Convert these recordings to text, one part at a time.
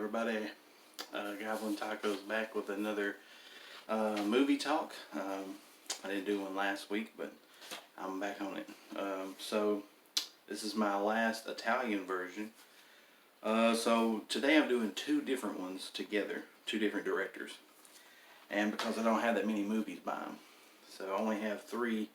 everybody. Goblin Taco's back with another movie talk. I didn't do one last week, but I'm back on it. So this is my last Italian version. So today I'm doing two different ones together, two different directors. And because I don't have that many movies by them, so I only have three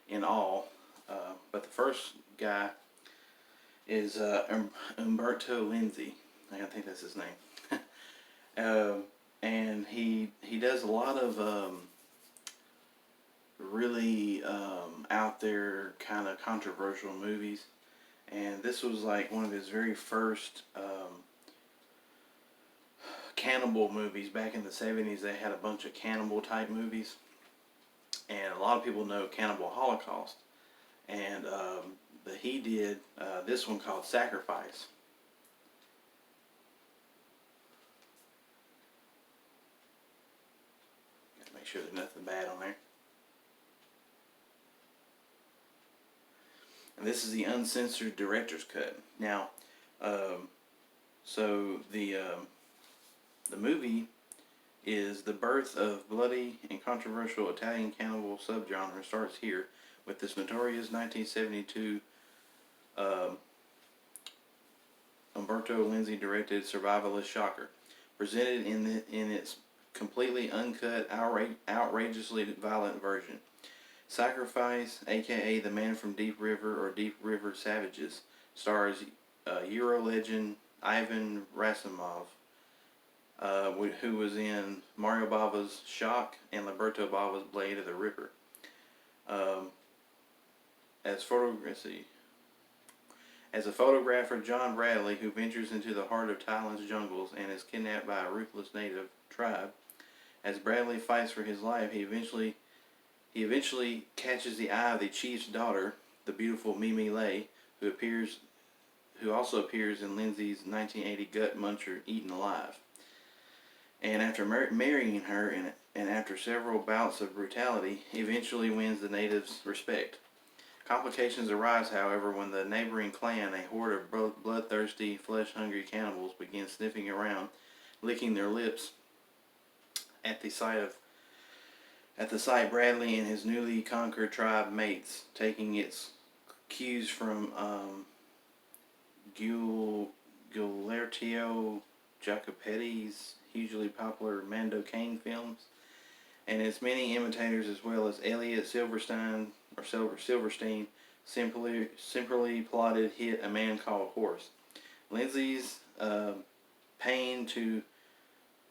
in all. But the first guy is Umberto Lenzi. I think that's his name. And he does a lot of really out there kind of controversial movies. And this was like one of his very first cannibal movies. Back in the 70s, they had a bunch of cannibal type movies. And a lot of people know Cannibal Holocaust. And he did this one called Sacrifice. Gotta make sure there's nothing bad on there. And this is the uncensored director's cut. Now, so the movie is the birth of bloody and controversial Italian cannibal subgenre starts here with this notorious 1972 Umberto Lenzi directed survivalist shocker, presented in its completely uncut, outrageously violent version. Sacrifice, aka The Man from Deep River or Deep River Savages, stars Euro legend Ivan Rasimov, who was in Mario Bava's Shock and Roberto Bava's Blade of the Ripper. As a photographer, John Bradley, who ventures into the heart of Thailand's jungles and is kidnapped by a ruthless native tribe. As Bradley fights for his life, he eventually catches the eye of the chief's daughter, the beautiful Mimi Lay, who also appears in Lenzi's 1980 Gut Muncher, Eaten Alive. And after marrying her, and after several bouts of brutality, he eventually wins the natives' respect. Complications arise, however, when the neighboring clan, a horde of bloodthirsty, flesh-hungry cannibals, begin sniffing around, licking their lips at the sight Bradley and his newly conquered tribe mates, taking its cues from Guillermo Jacopetti's hugely popular Mando Kane films, and its many imitators, as well as Elliot Silverstein simply plotted hit A Man Called Horse. Lenzi's Pain to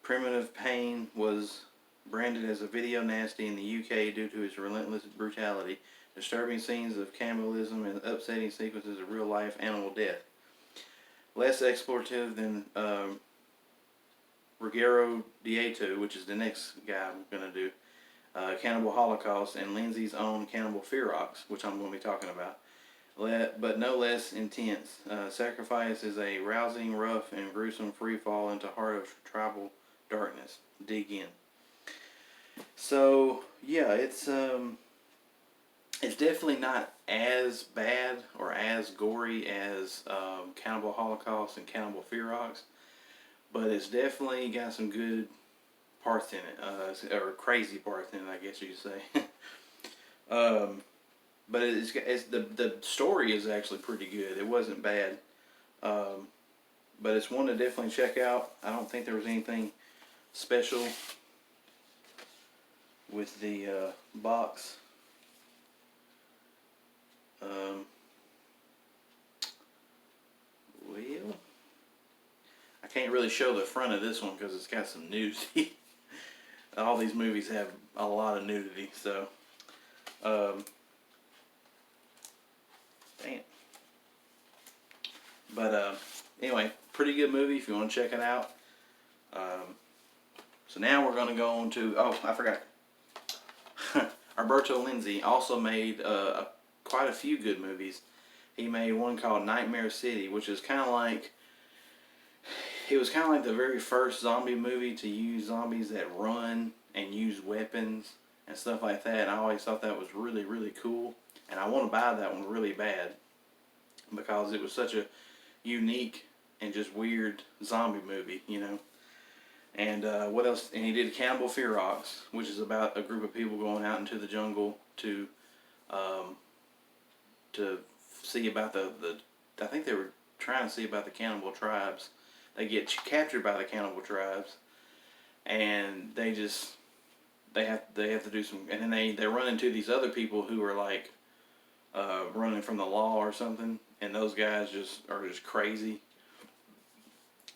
Primitive Pain was branded as a video nasty in the UK due to its relentless brutality, disturbing scenes of cannibalism, and upsetting sequences of real-life animal death. Less exploitative than Ruggero Deodato, which is the next guy I'm going to do, Cannibal Holocaust, and Lenzi's own Cannibal Ferox, which I'm going to be talking about, but no less intense. Sacrifice is a rousing, rough, and gruesome freefall into heart of tribal darkness. Dig in. So yeah, it's definitely not as bad or as gory as Cannibal Holocaust and Cannibal Ferox, but it's definitely got some good parts in it, or crazy parts in it, I guess you could say. But it's the story is actually pretty good. It wasn't bad, but it's one to definitely check out. I don't think there was anything special with the box. Well, I can't really show the front of this one because it's got some nudity. All these movies have a lot of nudity, so dang it. But anyway, pretty good movie if you want to check it out. So now we're going to go on to, oh, I forgot. Umberto Lenzi also made quite a few good movies. He made one called Nightmare City, which is kind of like, it was kind of like the very first zombie movie to use zombies that run and use weapons and stuff like that. And I always thought that was really, really cool. And I want to buy that one really bad because it was such a unique and just weird zombie movie, you know. And what else? And he did Cannibal Ferox, which is about a group of people going out into the jungle um, to see about the I think they were trying to see about the cannibal tribes. They get captured by the cannibal tribes, and they have to do some, and then they run into these other people who are like running from the law or something, and those guys are just crazy,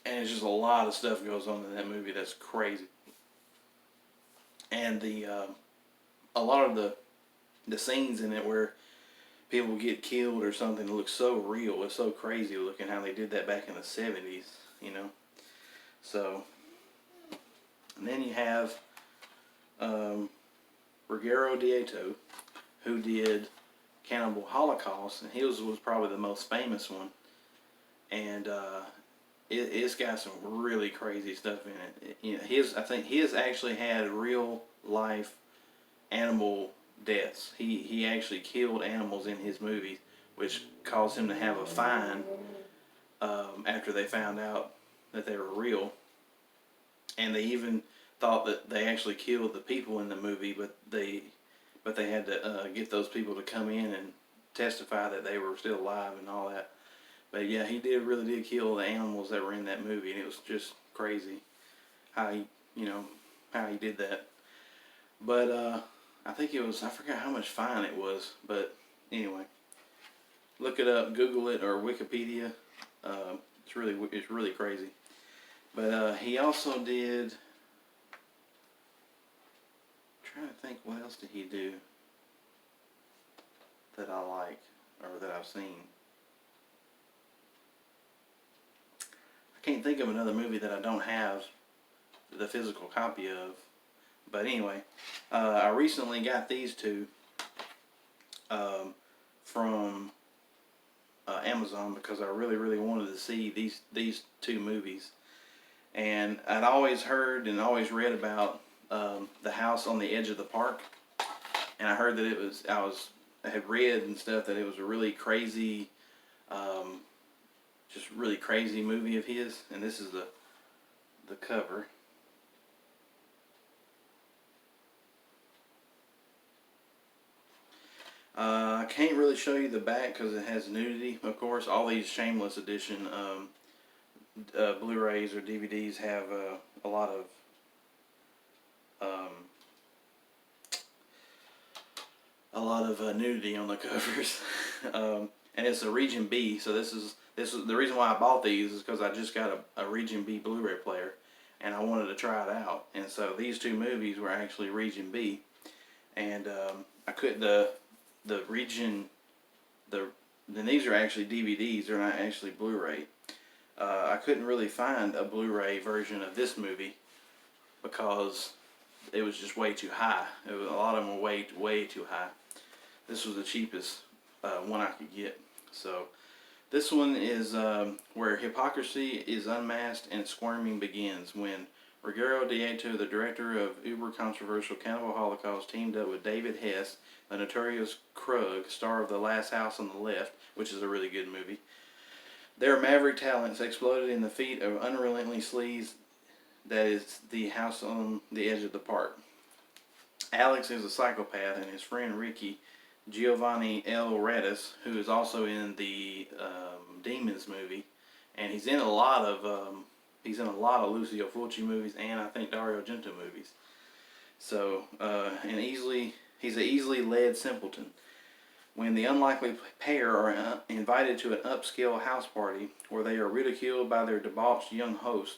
and it's just a lot of stuff goes on in that movie that's crazy, and a lot of the scenes in it where people get killed or something looks so real. It's so crazy looking how they did that back in the 70s, you know. So, and then you have Ruggero Deodato, who did Cannibal Holocaust, and his was probably the most famous one. And it's got some really crazy stuff in it. You know, I think his actually had real life animal deaths. He actually killed animals in his movies, which caused him to have a fine after they found out that they were real. And they even thought that they actually killed the people in the movie, but they had to get those people to come in and testify that they were still alive and all that. But yeah, he really did kill the animals that were in that movie, and it was just crazy how he did that. But I think it was, I forgot how much fine it was, but anyway, look it up, Google it, or Wikipedia. It's really crazy. But he also did, I'm trying to think, what else did he do that I like, or that I've seen. I can't think of another movie that I don't have the physical copy of. But anyway, I recently got these two from Amazon because I really wanted to see these two movies. And I'd always heard and always read about The House on the Edge of the Park. And I heard that I had read and stuff that it was a really crazy, just really crazy movie of his. And this is the cover. I can't really show you the back because it has nudity. Of course, all these Shameless Edition Blu-rays or DVDs have a lot of nudity on the covers, and it's a Region B. So this is the reason why I bought these is because I just got a Region B Blu-ray player, and I wanted to try it out. And so these two movies were actually Region B, and I couldn't the region, then these are actually DVDs, they're not actually Blu-ray. I couldn't really find a Blu-ray version of this movie because it was just way too high. A lot of them were way too high. This was the cheapest one I could get. So this one is where hypocrisy is unmasked and squirming begins, when Ruggero Deodato, the director of uber-controversial Cannibal Holocaust, teamed up with David Hess, the notorious Krug, star of The Last House on the Left, which is a really good movie. Their maverick talents exploded in the feat of unrelenting sleaze that is The House on the Edge of the Park. Alex is a psychopath, and his friend Ricky, Giovanni L. Radis, who is also in the Demons movie, and he's in a lot of Lucio Fulci movies, and I think Dario Argento movies. So, he's an easily led simpleton. When the unlikely pair are invited to an upscale house party where they are ridiculed by their debauched young host,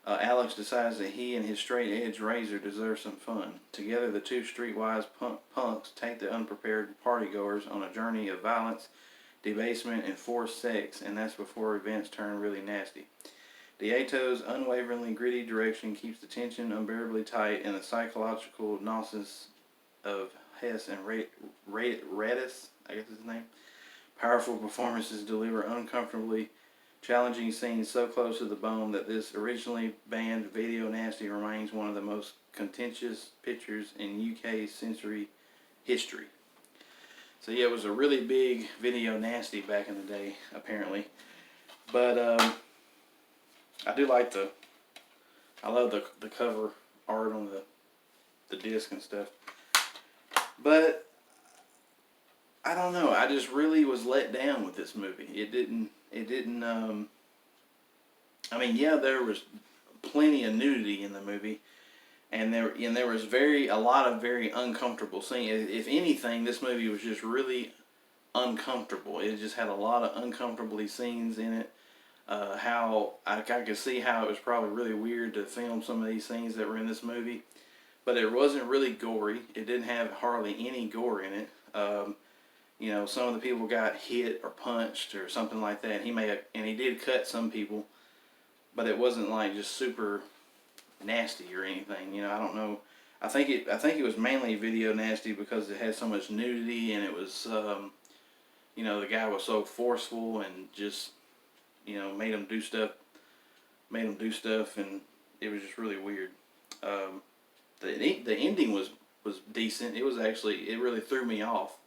Alex decides that he and his straight-edged razor deserve some fun. Together, the two streetwise punks take the unprepared partygoers on a journey of violence, debasement, and forced sex, and that's before events turn really nasty. Deodato's unwaveringly gritty direction keeps the tension unbearably tight, and the psychological nonsense of Hess and Radis, I guess is his name. Powerful performances deliver uncomfortably challenging scenes so close to the bone that this originally banned video nasty remains one of the most contentious pictures in UK sensory history. So yeah, it was a really big video nasty back in the day, apparently. But I do like I love the cover art on the disc and stuff. But I don't know. I just really was let down with this movie. It didn't. I mean, yeah, there was plenty of nudity in the movie, and there was a lot of very uncomfortable scenes. If anything, this movie was just really uncomfortable. It just had a lot of uncomfortable scenes in it. How I could see how it was probably really weird to film some of these scenes that were in this movie, but it wasn't really gory. It didn't have hardly any gore in it. Some of the people got hit or punched or something like that. And he did cut some people, but it wasn't like just super nasty or anything. I don't know. I think it was mainly video nasty because it had so much nudity, and it was the guy was so forceful and just made him do stuff, and it was just really weird. The ending was decent. It really threw me off.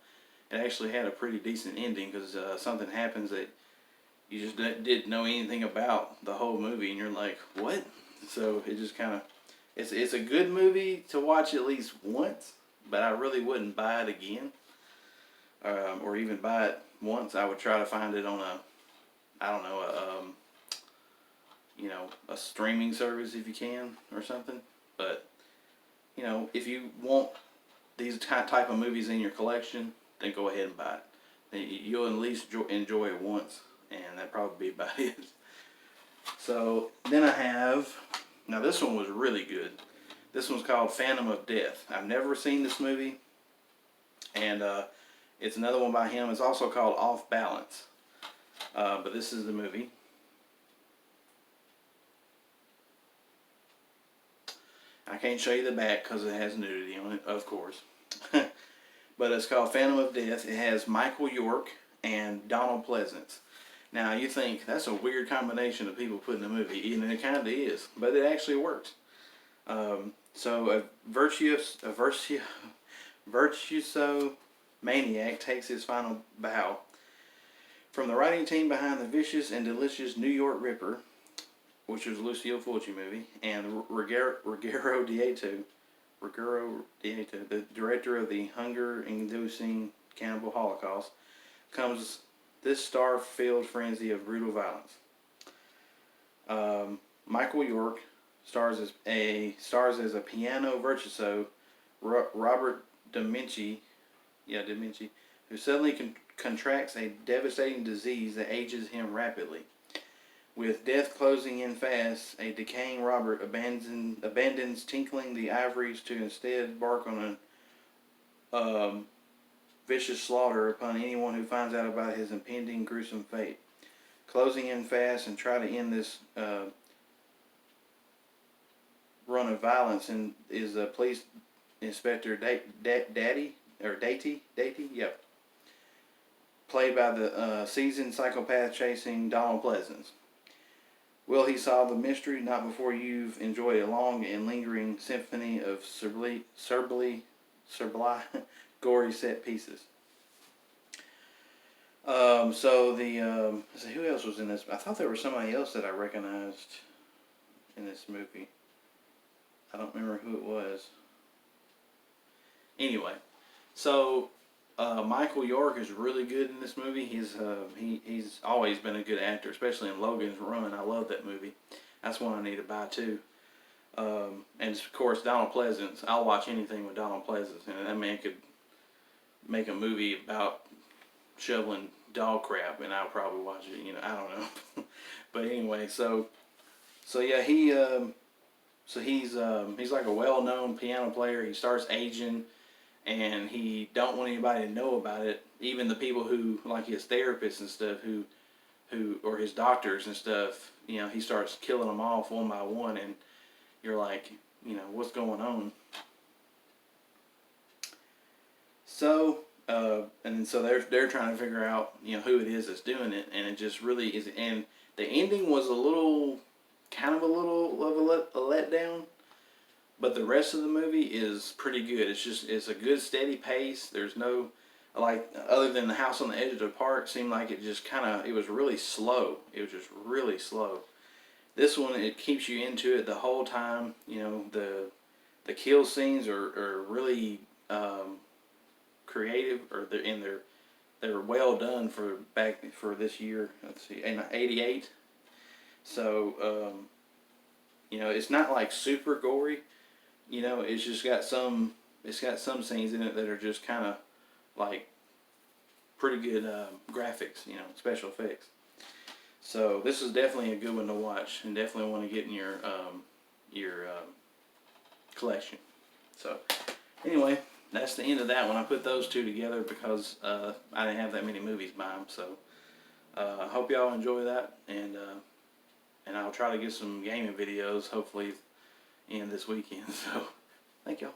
It actually had a pretty decent ending because something happens that you just didn't know anything about the whole movie, and you're like, what? So it just kind of, it's a good movie to watch at least once, but I really wouldn't buy it again, or even buy it once. I would try to find it on a streaming service if you can or something. But if you want these type of movies in your collection, then go ahead and buy it. Then you'll at least enjoy it once, and that'd probably be about it. So then now this one was really good. This one's called Phantom of Death. I've never seen this movie, and it's another one by him. It's also called Off Balance, but this is the movie. I can't show you the back because it has nudity on it, of course. But it's called Phantom of Death. It has Michael York and Donald Pleasance. Now you think that's a weird combination of people put in a movie, and it kind of is, but it actually works. So a virtuoso maniac takes his final bow. From the writing team behind the vicious and delicious New York Ripper, which was a Lucio Fulci movie, and Ruggero Deodato, the director of the hunger-inducing Cannibal Holocaust, comes this star-filled frenzy of brutal violence. Michael York stars as a piano virtuoso, Robert Demici, who suddenly contracts a devastating disease that ages him rapidly. With death closing in fast, a decaying Robert abandons tinkling the ivories to instead embark on a vicious slaughter upon anyone who finds out about his impending gruesome fate. Closing in fast and try to end this run of violence is police inspector Datey, yep, played by the seasoned psychopath chasing Donald Pleasance. Will he solve the mystery? Not before you've enjoyed a long and lingering symphony of sublime, gory set pieces. Let's see, who else was in this? I thought there was somebody else that I recognized in this movie. I don't remember who it was. Anyway, so Michael York is really good in this movie. He's always been a good actor, especially in Logan's Run. I love that movie. That's one I need to buy too. And of course, Donald Pleasance. I'll watch anything with Donald Pleasance, and that man could make a movie about shoveling dog crap, and I'll probably watch it. I don't know. But anyway, so yeah, he's like a well-known piano player. He starts aging, and he don't want anybody to know about it. Even the people who, like his therapists and stuff, who or his doctors and stuff, he starts killing them off one by one, and you're like, what's going on? So, and so they're trying to figure out, who it is that's doing it, and it just really is. And the ending was a little of a letdown, but the rest of the movie is pretty good. It's a good steady pace. There's no, other than the house on the edge of the park, seemed like it was really slow. It was just really slow. This one, it keeps you into it the whole time. You know, the kill scenes are really creative, or they're well done for back for this year. Let's see, in '88. So you know, it's not like super gory. You know, it's got some scenes in it that are just kind of like pretty good graphics. You know, special effects. So this is definitely a good one to watch, and definitely want to get in your collection. So anyway, that's the end of that one. I put those two together because I didn't have that many movies by them. So I hope y'all enjoy that, and I'll try to get some gaming videos hopefully in this weekend. So thank y'all.